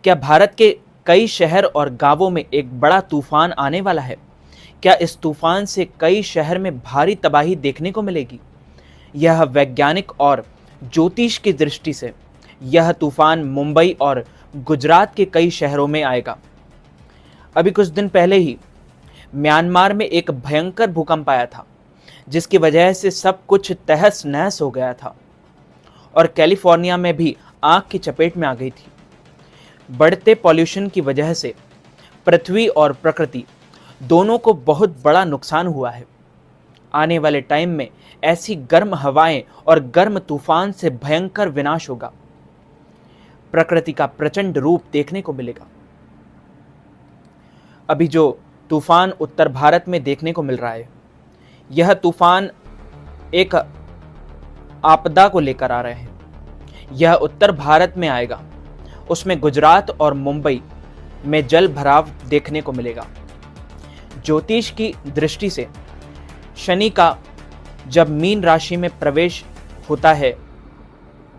क्या भारत के कई शहर और गांवों में एक बड़ा तूफान आने वाला है? क्या इस तूफान से कई शहर में भारी तबाही देखने को मिलेगी? यह वैज्ञानिक और ज्योतिष की दृष्टि से यह तूफान मुंबई और गुजरात के कई शहरों में आएगा। अभी कुछ दिन पहले ही म्यांमार में एक भयंकर भूकंप आया था, जिसकी वजह से सब कुछ तहस नहस हो गया था और कैलिफोर्निया में भी आग की चपेट में आ गई थी। बढ़ते पॉल्यूशन की वजह से पृथ्वी और प्रकृति दोनों को बहुत बड़ा नुकसान हुआ है। आने वाले टाइम में ऐसी गर्म हवाएं और गर्म तूफान से भयंकर विनाश होगा। प्रकृति का प्रचंड रूप देखने को मिलेगा। अभी जो तूफान उत्तर भारत में देखने को मिल रहा है, यह तूफान एक आपदा को लेकर आ रहे हैं। यह उत्तर भारत में आएगा, उसमें गुजरात और मुंबई में जल भराव देखने को मिलेगा। ज्योतिष की दृष्टि से शनि का जब मीन राशि में प्रवेश होता है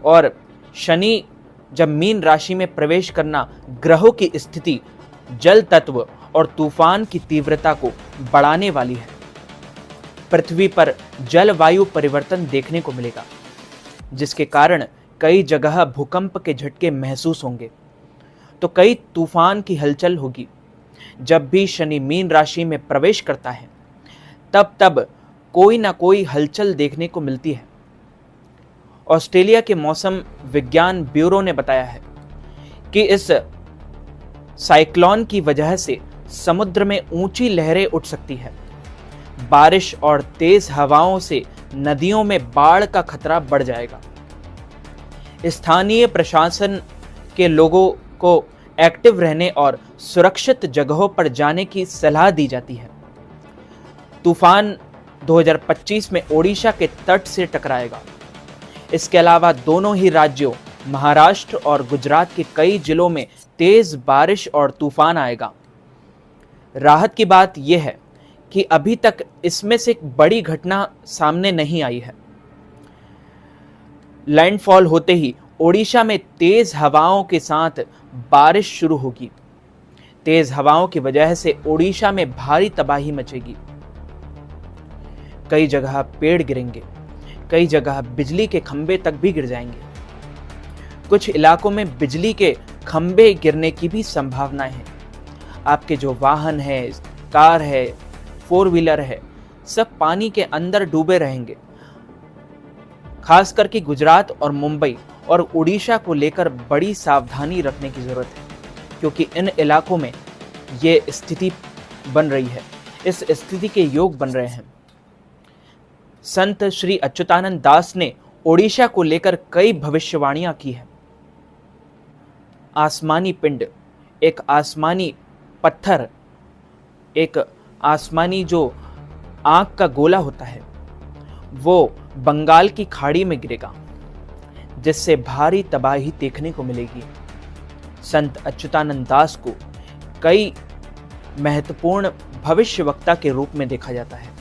और शनि जब मीन राशि में प्रवेश करना ग्रहों की स्थिति जल तत्व और तूफान की तीव्रता को बढ़ाने वाली है। पृथ्वी पर जलवायु परिवर्तन देखने को मिलेगा, जिसके कारण कई जगह भूकंप के झटके महसूस होंगे, तो कई तूफान की हलचल होगी। जब भी शनि मीन राशि में प्रवेश करता है, तब कोई ना कोई हलचल देखने को मिलती है। ऑस्ट्रेलिया के मौसम विज्ञान ब्यूरो ने बताया है कि इस साइक्लोन की वजह से समुद्र में ऊंची लहरें उठ सकती है। बारिश और तेज हवाओं से नदियों में बाढ़ का खतरा बढ़ जाएगा। स्थानीय प्रशासन के लोगों को एक्टिव रहने और सुरक्षित जगहों पर जाने की सलाह दी जाती है। तूफान 2025 में ओडिशा के तट से टकराएगा। इसके अलावा दोनों ही राज्यों महाराष्ट्र और गुजरात के कई जिलों में तेज बारिश और तूफान आएगा। राहत की बात यह है कि अभी तक इसमें से एक बड़ी घटना सामने नहीं आई है। लैंडफॉल होते ही ओडिशा में तेज हवाओं के साथ बारिश शुरू होगी। तेज हवाओं की वजह से ओडिशा में भारी तबाही मचेगी। कई जगह पेड़ गिरेंगे, कई जगह बिजली के खंभे तक भी गिर जाएंगे। कुछ इलाकों में बिजली के खंभे गिरने की भी संभावना है। आपके जो वाहन है, कार है, 4 व्हीलर है, सब पानी के अंदर डूबे रहेंगे। खास करके गुजरात और मुंबई और उड़ीसा को लेकर बड़ी सावधानी रखने की जरूरत है, क्योंकि इन इलाकों में ये स्थिति बन रही है, इस स्थिति के योग बन रहे हैं। संत श्री अच्युतानंद दास ने ओडिशा को लेकर कई भविष्यवाणियां की है। आसमानी पिंड, एक आसमानी पत्थर, एक आसमानी जो आग का गोला होता है, वो बंगाल की खाड़ी में गिरेगा, जिससे भारी तबाही देखने को मिलेगी। संत अच्युतानंद दास को कई महत्वपूर्ण भविष्यवक्ता के रूप में देखा जाता है।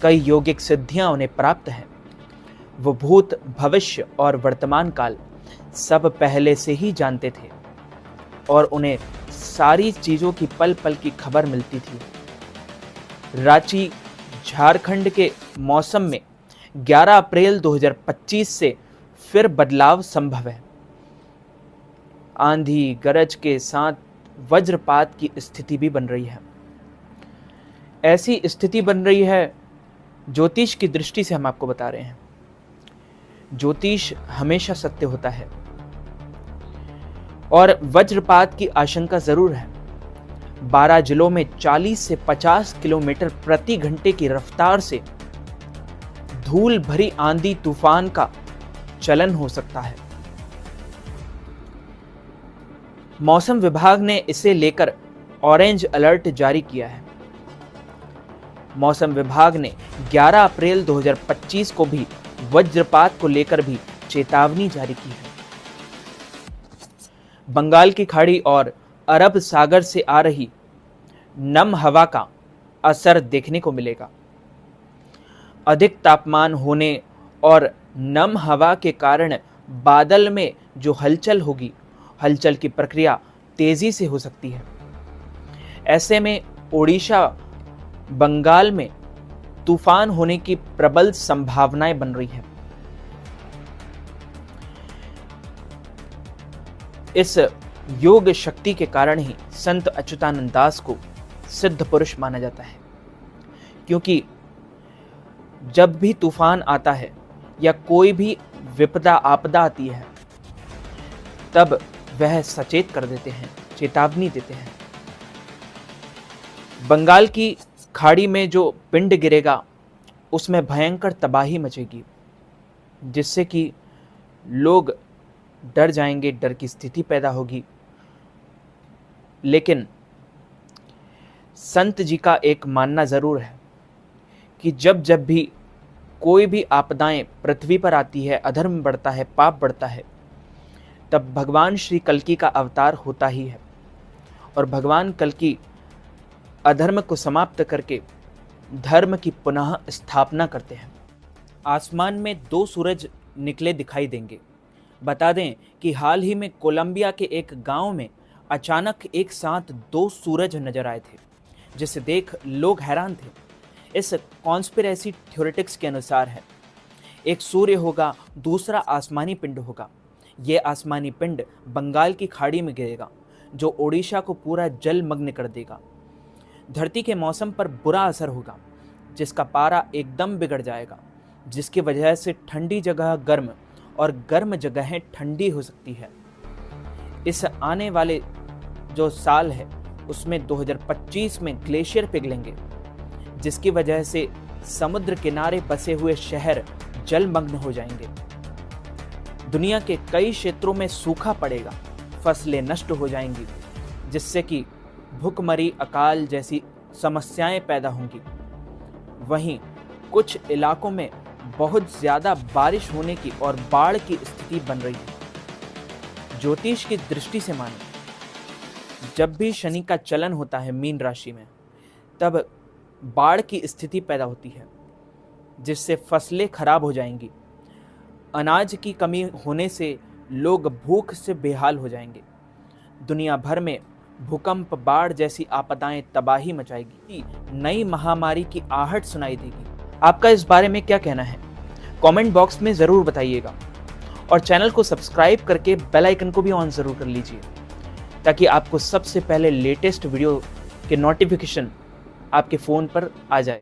कई यौगिक सिद्धियां उन्हें प्राप्त हैं। वो भूत, भविष्य और वर्तमान काल सब पहले से ही जानते थे और उन्हें सारी चीजों की पल पल की खबर मिलती थी। रांची, झारखंड के मौसम में 11 अप्रैल 2025 से फिर बदलाव संभव है। आंधी गरज के साथ वज्रपात की स्थिति भी बन रही है। ऐसी स्थिति बन रही है, ज्योतिष की दृष्टि से हम आपको बता रहे हैं। ज्योतिष हमेशा सत्य होता है और वज्रपात की आशंका जरूर है। 12 जिलों में 40 से 50 किलोमीटर प्रति घंटे की रफ्तार से धूल भरी आंधी तूफान का चलन हो सकता है। मौसम विभाग ने इसे लेकर ऑरेंज अलर्ट जारी किया है। मौसम विभाग ने 11 अप्रैल 2025 को भी वज्रपात को लेकर भी चेतावनी जारी की है। बंगाल की खाड़ी और अरब सागर से आ रही नम हवा का असर देखने को मिलेगा। अधिक तापमान होने और नम हवा के कारण बादल में जो हलचल होगी, हलचल की प्रक्रिया तेजी से हो सकती है। ऐसे में ओडिशा, बंगाल में तूफान होने की प्रबल संभावनाएं बन रही हैं। इस योग शक्ति के कारण ही संत अच्युतानंद दास को सिद्ध पुरुष माना जाता है, क्योंकि जब भी तूफान आता है या कोई भी विपदा आपदा आती है, तब वह सचेत कर देते हैं, चेतावनी देते हैं। बंगाल की खाड़ी में जो पिंड गिरेगा उसमें भयंकर तबाही मचेगी, जिससे कि लोग डर जाएंगे, डर की स्थिति पैदा होगी। लेकिन संत जी का एक मानना जरूर है कि जब जब भी कोई भी आपदाएं पृथ्वी पर आती है, अधर्म बढ़ता है, पाप बढ़ता है, तब भगवान श्री कल्कि का अवतार होता ही है। और भगवान कल्कि अधर्म को समाप्त करके धर्म की पुनः स्थापना करते हैं। आसमान में 2 सूरज निकले दिखाई देंगे। बता दें कि हाल ही में कोलंबिया के एक गांव में अचानक एक साथ 2 सूरज नजर आए थे, जिसे देख लोग हैरान थे। इस कॉन्स्पिरेसी थ्योरेटिक्स के अनुसार है, एक सूर्य होगा, दूसरा आसमानी पिंड होगा। ये आसमानी पिंड बंगाल की खाड़ी में गिरेगा, जो ओडिशा को पूरा जलमग्न कर देगा। धरती के मौसम पर बुरा असर होगा, जिसका पारा एकदम बिगड़ जाएगा, जिसकी वजह से ठंडी जगह गर्म और गर्म जगहें ठंडी हो सकती है। इस आने वाले जो साल है उसमें 2025 में ग्लेशियर पिघलेंगे, जिसकी वजह से समुद्र किनारे बसे हुए शहर जलमग्न हो जाएंगे। दुनिया के कई क्षेत्रों में सूखा पड़ेगा, फसलें नष्ट हो जाएंगी, जिससे कि भूखमरी, अकाल जैसी समस्याएं पैदा होंगी। वहीं कुछ इलाकों में बहुत ज्यादा बारिश होने की और बाढ़ की स्थिति बन रही है। ज्योतिष की दृष्टि से माने, जब भी शनि का चलन होता है मीन राशि में, तब बाढ़ की स्थिति पैदा होती है, जिससे फसलें खराब हो जाएंगी। अनाज की कमी होने से लोग भूख से बेहाल हो जाएंगे। दुनिया भर में भूकंप, बाढ़ जैसी आपदाएं तबाही मचाएगी। नई महामारी की आहट सुनाई देगी। आपका इस बारे में क्या कहना है? कमेंट बॉक्स में ज़रूर बताइएगा और चैनल को सब्सक्राइब करके बेल आइकन को भी ऑन ज़रूर कर लीजिए, ताकि आपको सबसे पहले लेटेस्ट वीडियो के नोटिफिकेशन आपके फ़ोन पर आ जाए।